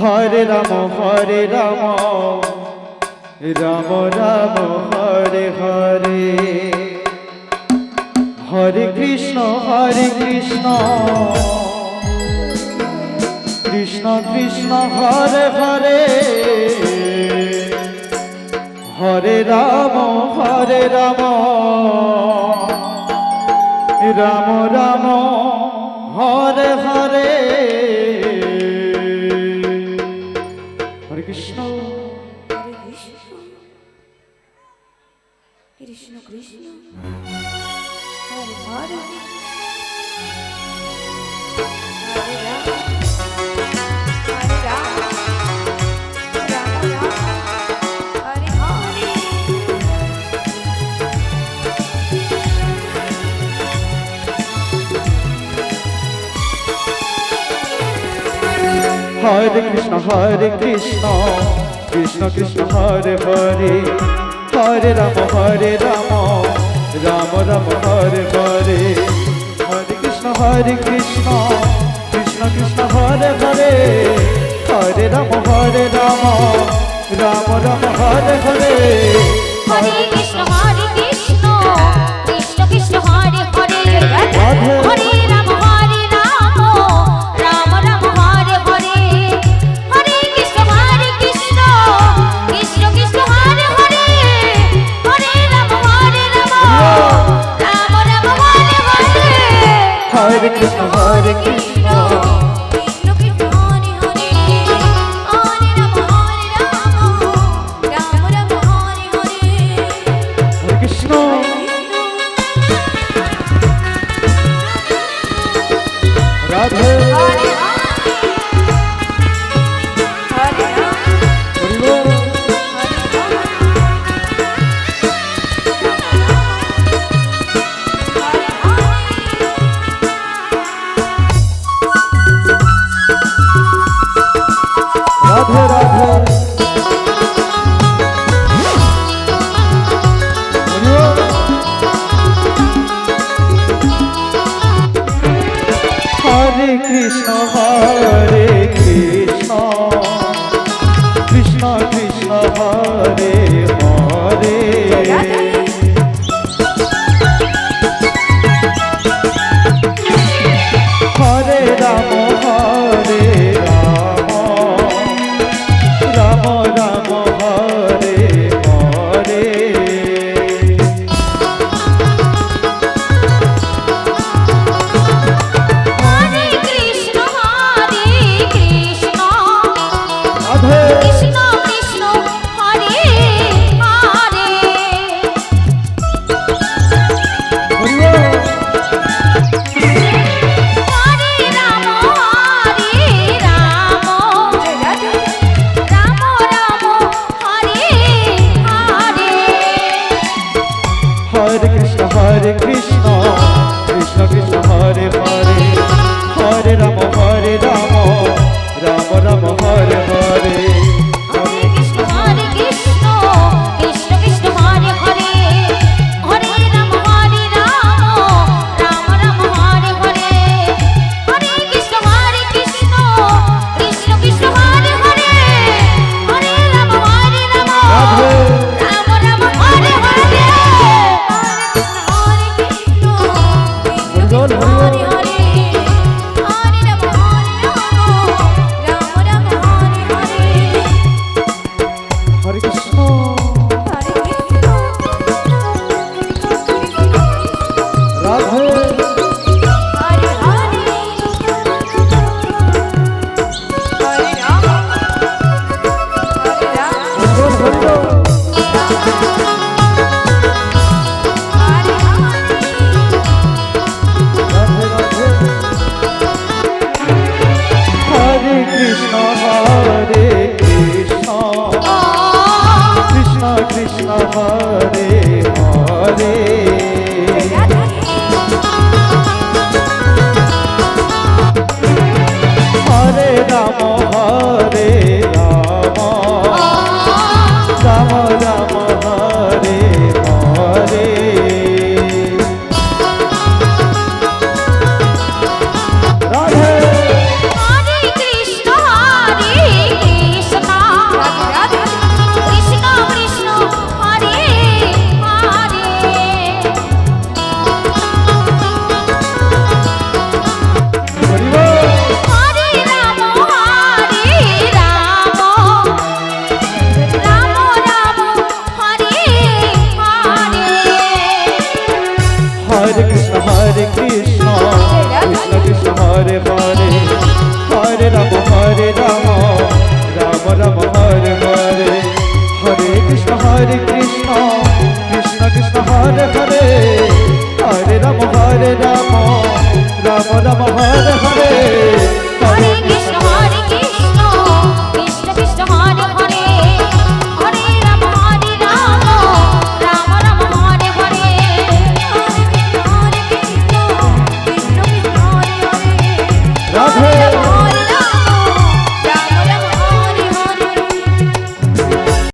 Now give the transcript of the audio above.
হরে Ram Ram Ram Hare Hare, হরে Krishna Krishna Krishna Hare Hare, হরে Ram Ram Ram Hare Hare. হরে Krishna Krishna Krishna Hare Hare, হরে Ram হরে Ram, Ram Ram Hare Hare. হরে Krishna Krishna Krishna Hare Hare, হরে Ram Ram Ram Hare Hare, হরে Krishna Krishna Krishna Hare Hare, হরে Ram Ram Ram Hare Hare. হরে Krishna Krishna Krishna Hare Hare, হরে Ram Ram Ram Hare Hare, হরে Krishna Krishna Krishna Hare Hare, হরে Ram Ram Ram Hare Hare. হরে Krishna Krishna Krishna Krishna Hare Hare, হরে Ram Ram Ram Hare Hare. হরে Krishna Radhe Hare Hare Ram Hari বল। Radhe Radhe Hari বল। হরে Krishna Krishna Krishna Hare Hare, হরে Ram Ram Ram Hare Hare. হরে Krishna Radhe Krishna Krishna Hare Hare, Hari বল। হরে Ram Ram Ram Hare Hare. হরে Krishna Krishna Krishna Hare Hare, হরে Ram Ram Ram Hare Hare. হরে Krishna Krishna Krishna Hare Hare, হরে Ram Ram Ram Hare Hare, হরে Krishna Krishna Krishna Hare Hare, হরে Ram Ram Ram Hare Hare. হরে Krishna Krishna Hari বল, Hari বল। Hare Hare, হরে Ram Ram Ram Hare Hare. হরে Krishna হরে Krishna Radhe Hare Hare, হরে Ram হরে Ram, Hari বল, Hari বল। Hare Hare. Radhe Radhe হরে Krishna Krishna Krishna Hare Hare, হরে Ram Ram Ram Hare Hare. Radhe হরে Krishna Hare Hare Hare Ram Ram Ram Hare Hare Hare Krishna Krishna Krishna Hare Hare Hare Ram Ram Ram Hare Hare